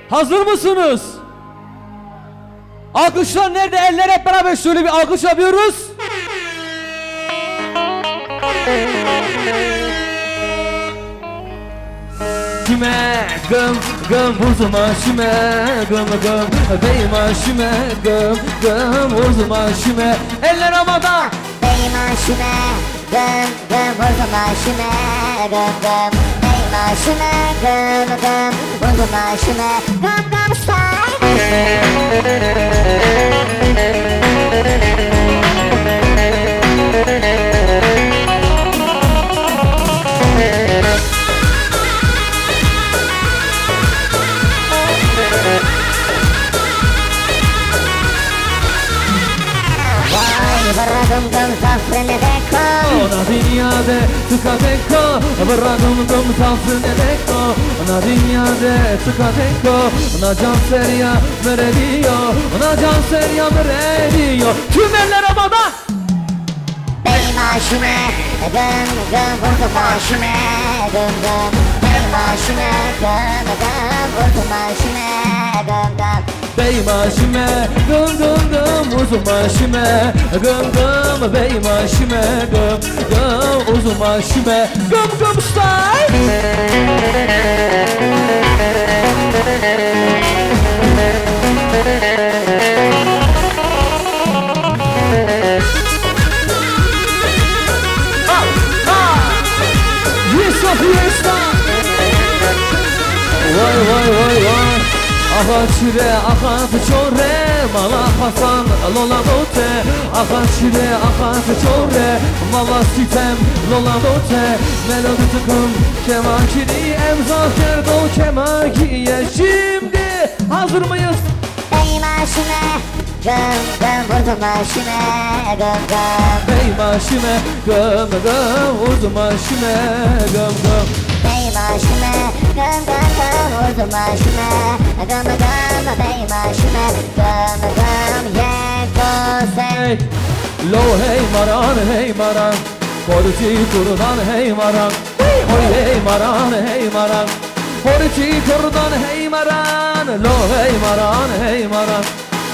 Hazır mısınız? Alkışlar nerede? Eller hep beraber şöyle bir alkış yapıyoruz. Şüme gım gım uzma şüme gım gım beyma şüme gım gım uzma şüme eller havada beyma şüme gım gım uzma şüme gım gım beyma şüme gım gım uzma şüme gım gım Varagum gum safrine deko Ona dünyada tıkadeko Varagum gum safrine deko Ona dünyada tıkadeko Ona can serya merediyo Ona can serya merediyo Tüm eller havada beyma şüme gım gım uzma şüme gım gım beyma şüme gım gım uzma şüme gım gım beyma şüme gım gım gım uzma şüme gım gım beyma şüme gım gım uzma şüme gım gım style Vay vay vay vay Aha çire aha çore Mala hasan lola dote Aha çire aha çore Mala sitem lola dote Melodi tıkım kemakini Emzahker do kemakiye Şimdi hazır mıyız? beyma şüme gım gım uzma şüme gım gım Beyma şüme gım gım uzma şüme gım gım beyma şüme gım gım gım uzma şüme gım gım beyma şüme gım gım yeko sen Lo hey maran Korti kurdan hey maran Oy hey maran Korti kurdan hey maran Lo hey maran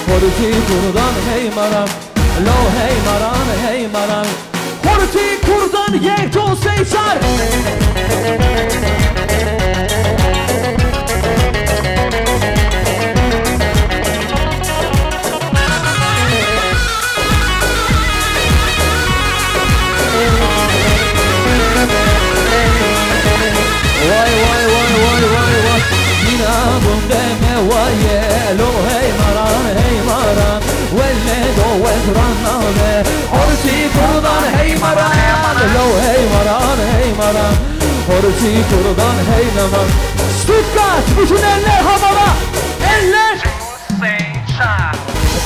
Korti kurdan hey maran Lo hey maran Korti kurdan yeko seçer Vay vay vay vay vay vay Yine bundeme vaye Lo hey maran Velle do vezran nave Orti kurdan hey maran Lo hey maran Orti kurdan hey naman Stuttgart bütün eller havada Eller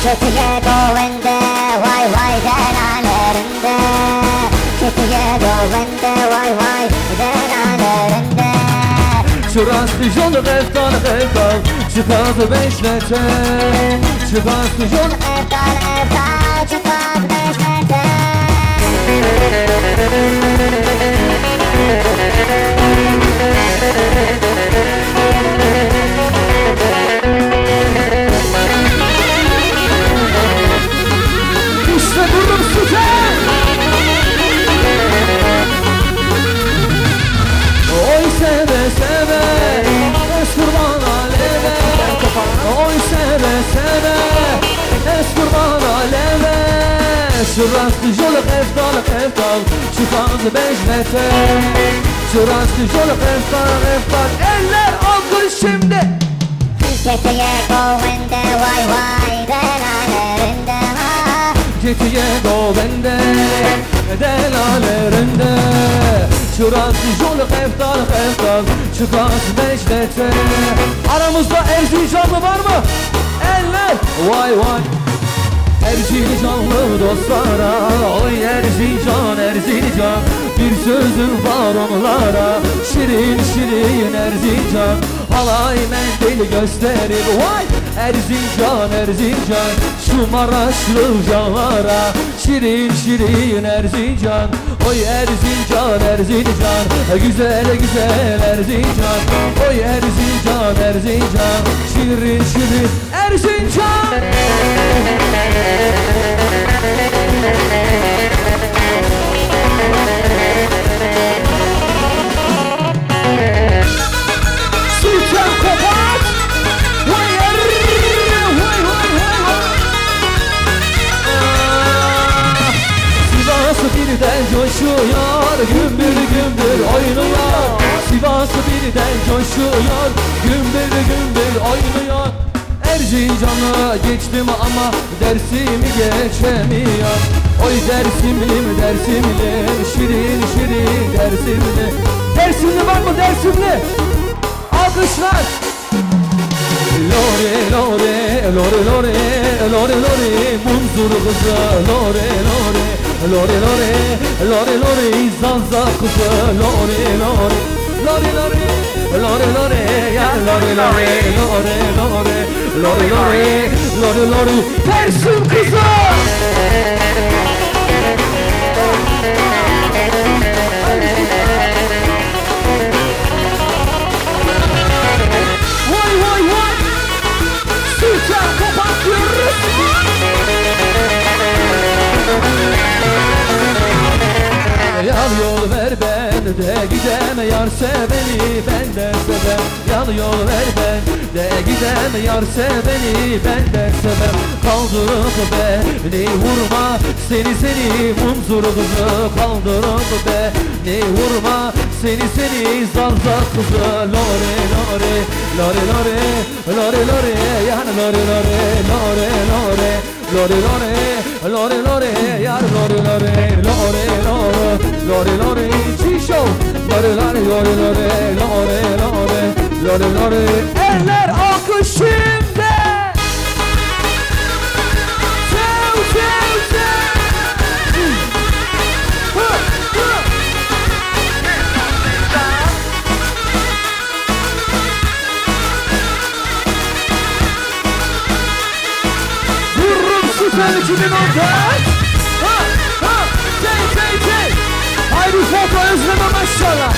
kötüye doğende vay vay delalerinde kötüye doğende vay vay delalerinde Şurası yol eftal Çıkardı 5 metre Şurası yol eftal çıkar 5 metre İşte durum süper Oy seve seve Eskurban aleve Oy seve seve Eskurban aleve Şurası yol eftal Çıkardı 5 metre Şurası yol eftal Eller alkış şimdi kötüye doğende vay vay delalerinde Kötüye doğende delalerinde Şurası yolu eftal Çıkardı 5 metre Aramızda Erzincanlı var mı? Eller vay vay Erzincanlı dostlara Oy Erzincan Bir sözüm var onlara Şirin şirin Erzincan Halay mendil gösterip Vay Erzincan Şu Maraşlı canlara Şirin şirin Erzincan Oy Erzincan, Erzincan, güzel güzel Erzincan. Oy Erzincan, Erzincan, şirin şirin Erzincan. Sultan Kopat, vay vay vay vay. Sivas birden coşuyor, gümbür gümbür oynuyor. Sivas birden coşuyor, gümbür gümbür oynuyor. Erzincan'a geçtim ama dersimi geçemiyor. Oy Dersimlim, Dersimlim, şirin şirin Dersimli. Dersimli var mı Dersimli? Alkışlar. Lore lore lore lore lore lore munzur kızı lore lore lore lore lore lore zanza kızı lore lore lore lore lore lore ya lore lore lore lore lore lore lore lore Dersim kızı. Vay vay vay Sultan kapatıyoruz. Yan yol ver ben de gidem yar seveni ben de sevem. Yan yol ver ben de gidem yar seveni ben de sevem. Kaldırıp beni vurma seni seni munzur kızı. Kaldırıp beni vurma seni seni zanza kızı. Lore lore lore lore lore lore yan lore lore lore lore lore lore lore lore yar lore lore lore lore lore lore çişo lore lore lore lore lore lore lore lore eller alkış şimdi. Sev sev sev. Süper 2014. Hey. Haydi foto özleme maşallah.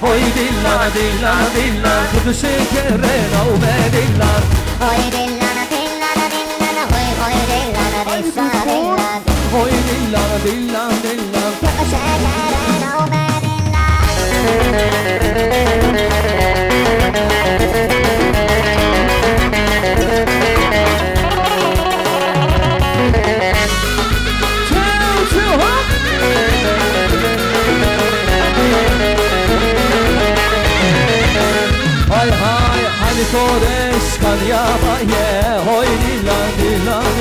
Hoy dillana dillana dillana kudu şekere navbe dillan. Hoy dillana dillana dillana hoy hoy dillana dillana dillan. Hoy dillana dillan dillan kudu şekere navbe hay hay hani kodeş kan yabaye hoy dillan dillan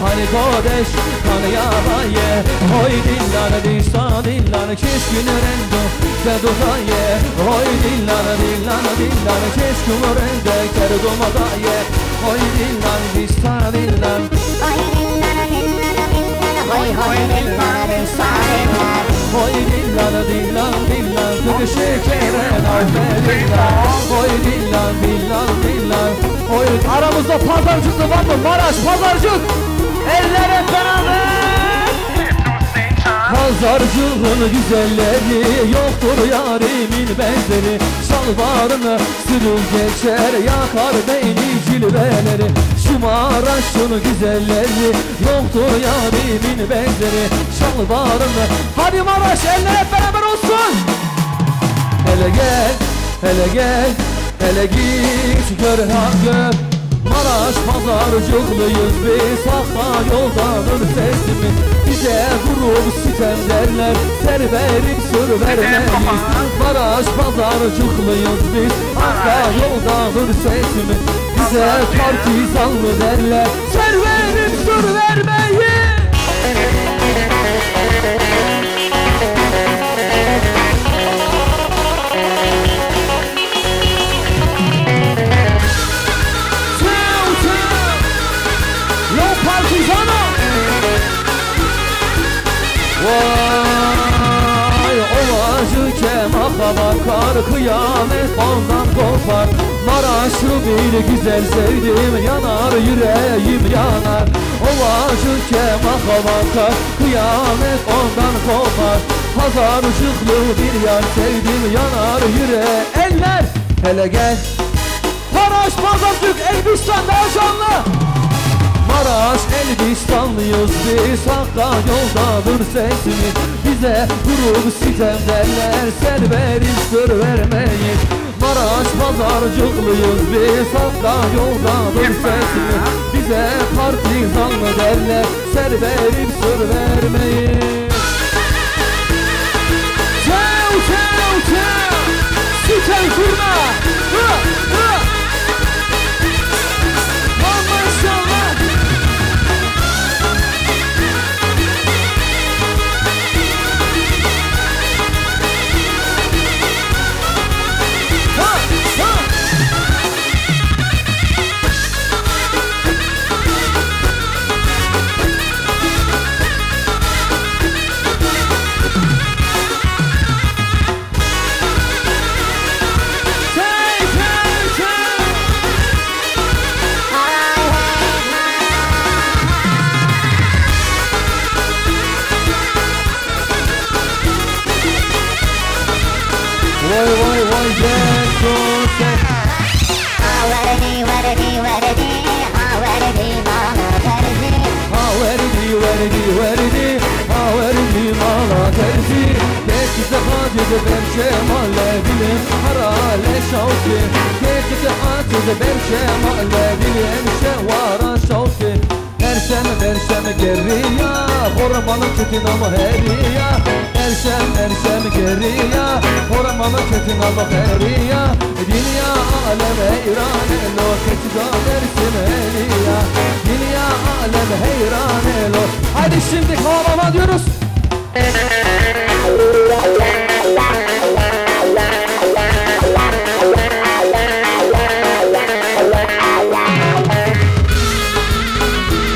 hani kodeş kan yabaye hoy dillan dillan dillan keşkün rendo kedudaye hoy dillan dillan dillan keşkün rendo kedudaye hoy dillan dillan dillan hoy dillana dillana dillana hoy hoy dillana dillana hoy dillan dillan dillan kudu şekere navbe dillan. Hoy dillan dillan dillan. Hoy aramızda pazarcıklı var mı? Maraş pazarcık. Eller hep beraber. Pazarcığın güzelleri yoktur yarimin benzeri. Şalvarını sürür geçer yakar beyni cilveleri. Şu Maraş'ın güzelleri yoktur yarimin benzeri. Şalvarını hadi Maraş eller hep beraber olsun. Hele gel hele gel hele git gör hakkı Maraş pazarcıklıyız biz, hakka yoldanın sesimi. Bize vurup sitem derler, ser verip sır vermeyiz. Maraş pazarcıklıyız biz, hakka yoldanın sesimi. Bize partizanlı derler, ser verip sır vermeyiz. Vay ovacı kemaka bakar, kıyamet ondan kopar. Maraşlı bir güzel sevdim, yanar yüreğim yanar. Ovacı kemaka bakar, kıyamet ondan kopar. Pazarcıklı bir yar sevdim, yanar yüreğim. Eller hele gel. Maraş Pazarcık Elbistan'da canlı. Maraş Elbistanlıyız biz, hakka yoldadır sesimiz. Bize vurup sitem derler, ser verip sır vermeyiz. Maraş pazarcıklıyız biz, hakka yoldadır sesimiz. Bize partizanlı derler, ser verip sır vermeyiz. Tev tev tev, sitem kurma. Vay vay vay gel sen. Ha verdi verdi verdi, ha verdi bana terzi. Ha verdi verdi verdi, ha verdi bana terzi. Geçti hacı ben şemalle bilim, harale şavki. Geçti hacı ben şemalle bilim, şevara şavki. Ersem geriya, ormanın çetin ama heriya. Ersem geriya, ormanın çetin ama heriya. Dünya alem heyran elo, keçiga dersim eliya. Dünya alem heyran elo. Haydi şimdi havalanma diyoruz.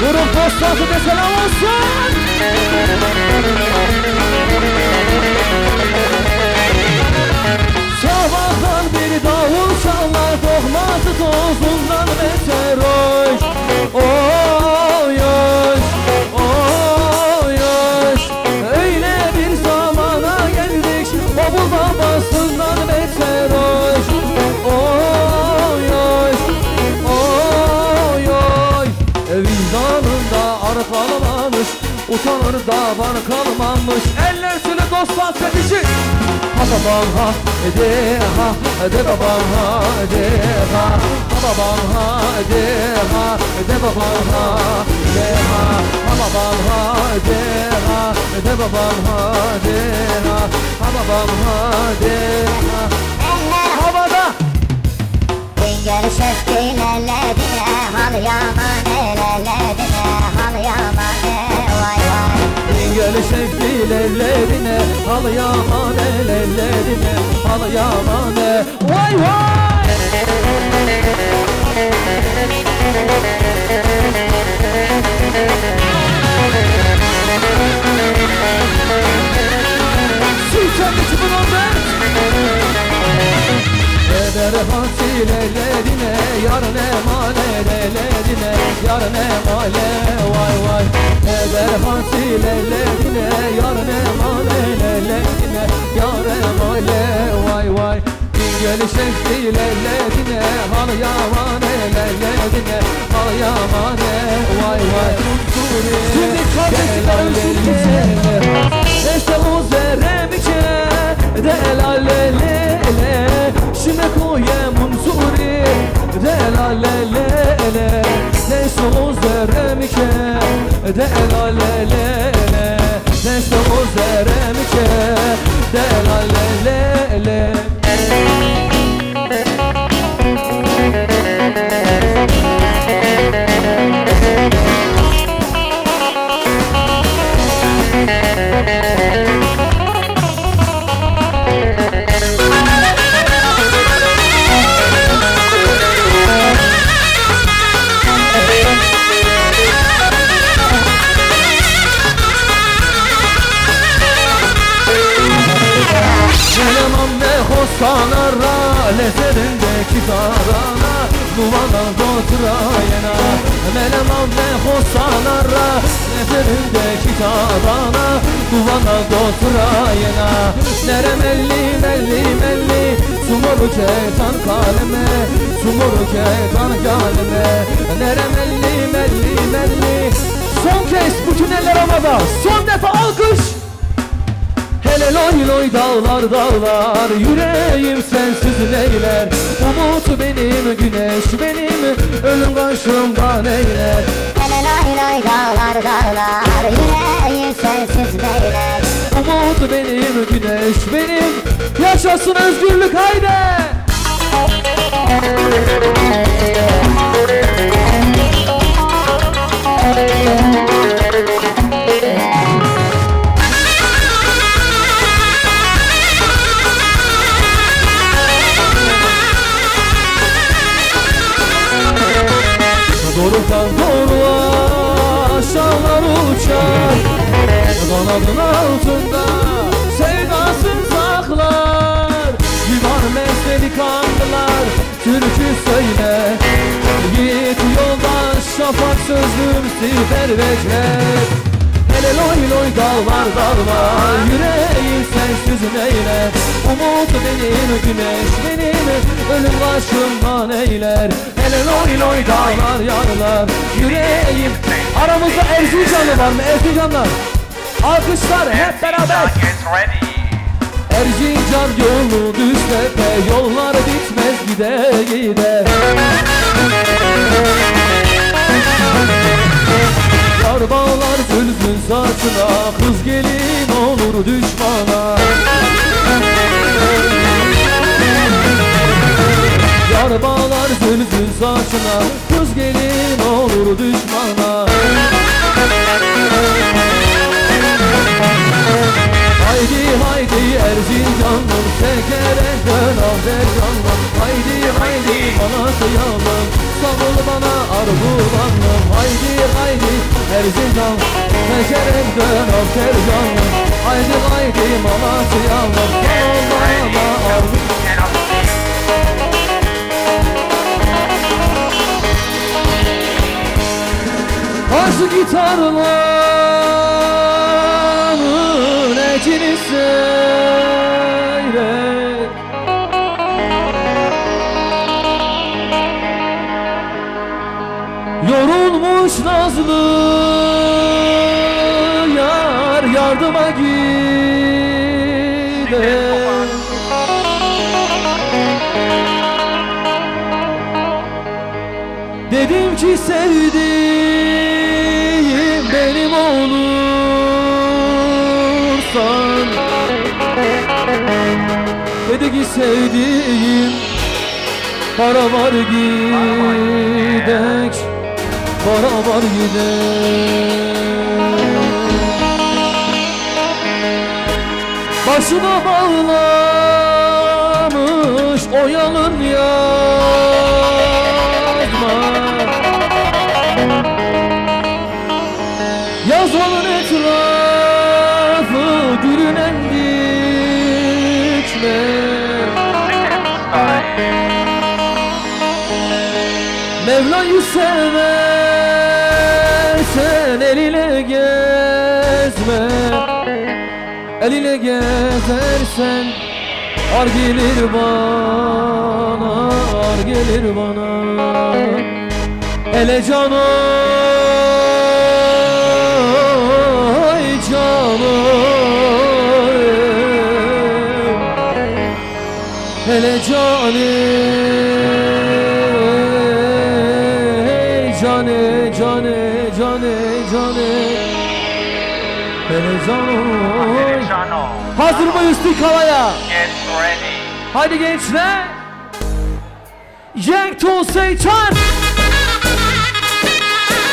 Vurun postası da selam olsun. Sabahtan beri davul çalar, doğmazı tozundan beter oy. Oy oy, oy oy. Öyle bir zamana geldik, bavul babasından beter oy. Oy oy, oy oy. Vicdanında ar kalmamış, utanır da var kalmamış. Eller söyle dostlar fetişi. Ha babam ha de ha, de babam ha de ha. Ha babam ha de ha, de babam ha de ha. Ha babam ha de ha, de babam ha de ha. Ha babam ha de ha. Eller havada. Finger şefkilerledine, hal yaman elerledine, hal yaman vay vay. Gel şefkilerlerine, al yaman ellerine, al yaman vay vay. Sütçen 2014. Eder hasilelerine, yarın emanelerine, yarın emale vay vay. Eder hasilelerine, yarın emanelerine, yarın emale vay vay. Gel şefkilerlerine, hal yaman ellerine, hal yaman vay vay. Şimdi kardeşlerimize, işte o zerremice, de el alelele. Şimdi koye munsuri, delalelele Neyse o zerremike delalelele Neyse o zerremike delalelele Sanara lezerindeki tarana Nuvana dotrayena Melemam ne hosanara lezerindeki tarana Nuvana dotrayena Nere melli melli melli Sumoru ketan kaleme Sumoru ketan kaleme Nere melli melli melli Son kez bütün eller havada Son defa alkış Hele loy loy dağlar dağlar Yüreğim sensiz neyler Umut benim güneş benim Ölüm karşımda neyler Hele loy loy dağlar dağlar Yüreğim sensiz neyler Umut benim güneş benim Yaşasın özgürlük haydi Doğrudan doğruya aşağılar uçar Kanadın altında sevdasın saklar Civar mesleği kandılar türkü söyle Git yoldaş şafak sözüm siper bekler Hele loy loy dağlar dağlar Yüreğim sensiz neyler Umut benim güneş benim Ölüm başımdan eyler Hele loy loy dağlar yarlar Yüreğim Aramızda Erzincanlı var mı Erzincanlar? Alkışlar hep beraber Erzincan yolu düz tepe Yollar bitmez gide gide Yar bağlar zülfün saçına Kız gelin olur düşmana Yar bağlar zülfün saçına Kız gelin olur düşmana Haydi haydi Erzincanlım Tekerek dön al dercanlım Haydi haydi bana kıyalım Savul bana arzulanlım Haydi haydi Erzincan Tekerek dön al dercanlım Haydi haydi bana kıyalım Savul bana arzulanlım Taş gitarların ecini seyret Yorulmuş nazlı yar yardıma gider Dedim ki sevdiğim benim olursan Dedi ki sevdiğim para var gidek Para var gidek Başına bağlamış o yalın yazma Yazmanın etrafı gülünen dikme Mevla'yı seversen el ile gezme El ile gezersen ar gelir bana Ar gelir bana Hele canım hele canım Hazır mıyız havaya? Get ready. Hadi gençler. Cenk Toz Seytan.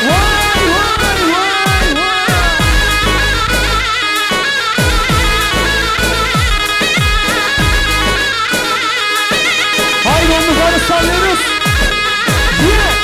Vay vay vay vay. Haydi omuzları sallıyoruz. Yeah.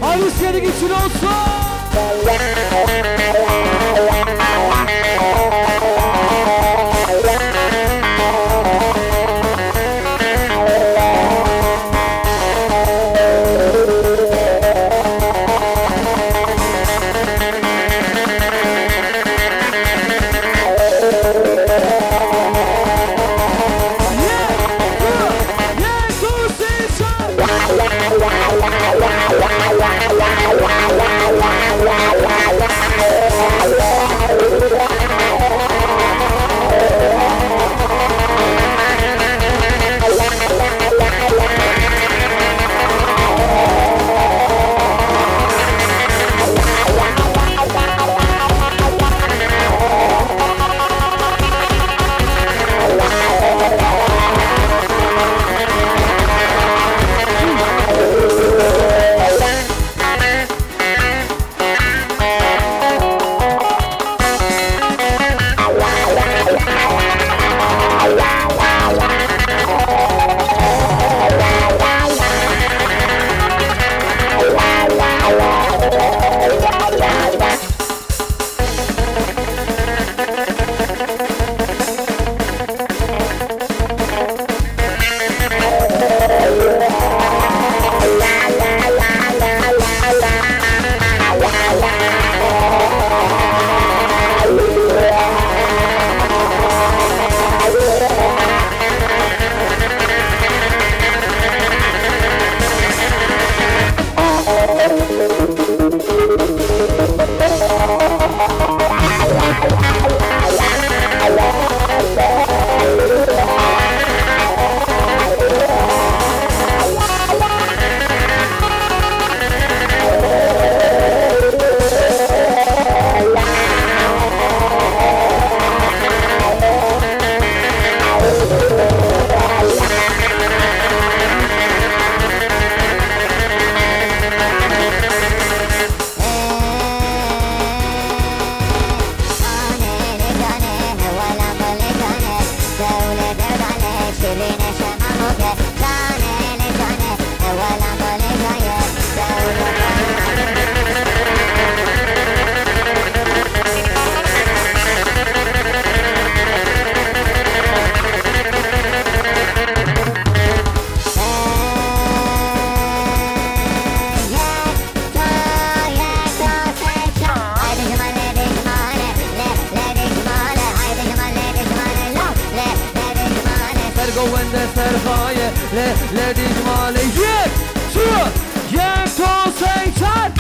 Hadi seni geçin olsun. Ladies Mali, yeah, sure, yeah, don't say that.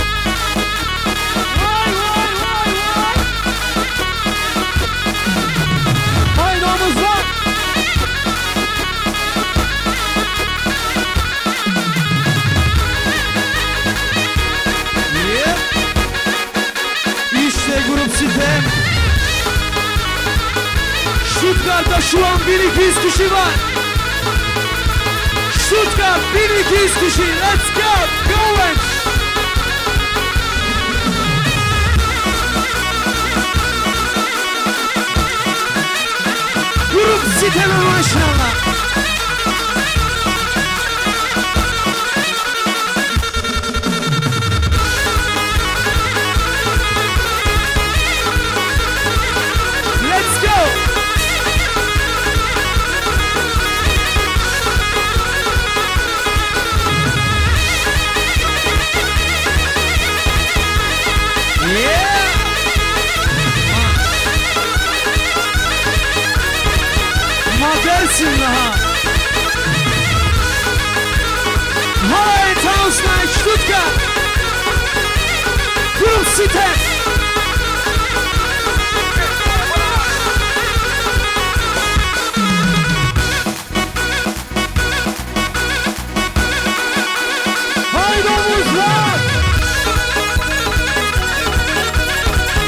Haydi omuzlar. Yeah. İşte grup Sitem. Stuttgart'ta şu an 1200 kişi var. Stuttgart 1200 kişi. Let's go. Going. Grup Sitem'e maşallah. Let's go. Yeah. Gelsin daha. Hayır Townsline Stuttgart. Grup Sitem. Haydi omuzlar.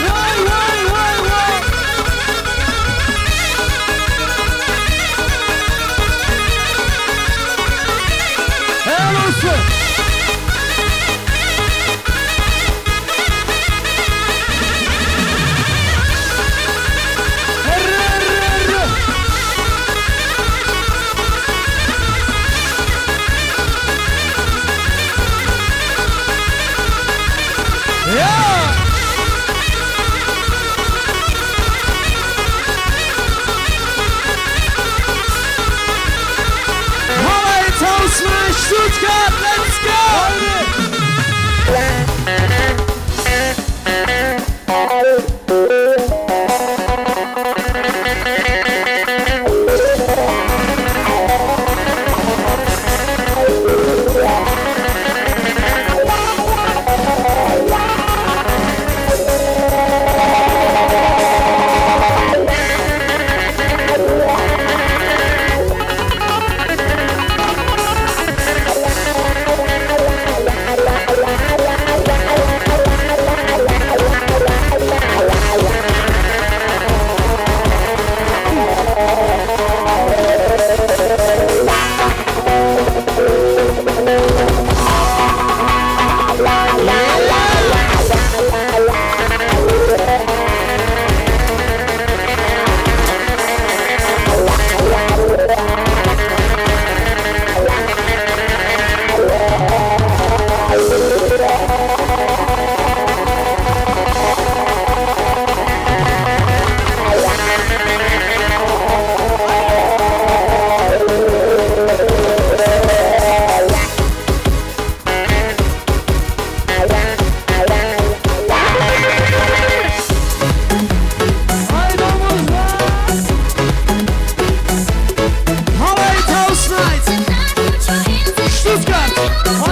Vay vay vay vay. Helal olsun. Yeah. Hawaii Townsline Stuttgart, let's go! Stuttgart.